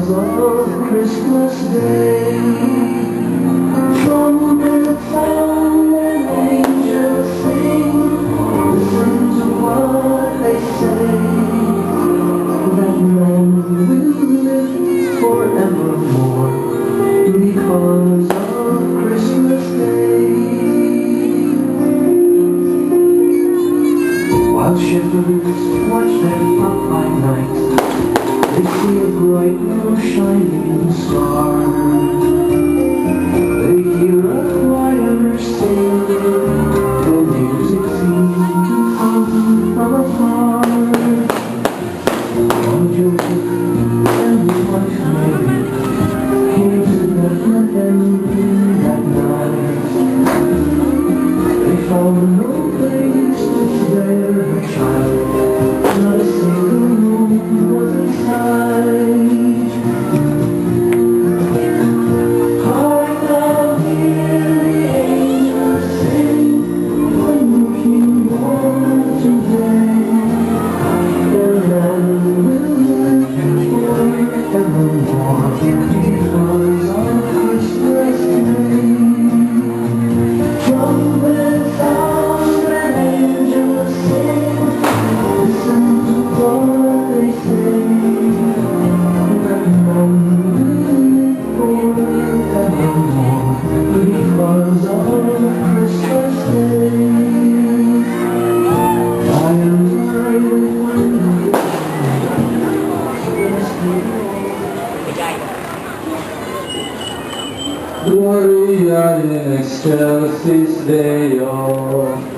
because of Christmas Day. Trumpets sound and angels sing. Listen to what they say. That man will live forevermore because of Christmas Day. While shepherds watch their flock by night, they see a bright new shining star. They hear a choir sing, the music seems to come from afar. While Joseph and his wife Mary came to Bethlehem that night, they found no place to bear a child, not a single room was inside. Hark now, hear the angels sing, a new King born today. The land will live forevermore because of Christmas Day. Trumpets sound and angels sing. Listen to what they say. That man will live forevermore because of Christmas Day. I am afraid Gloria in Excelsis Deo.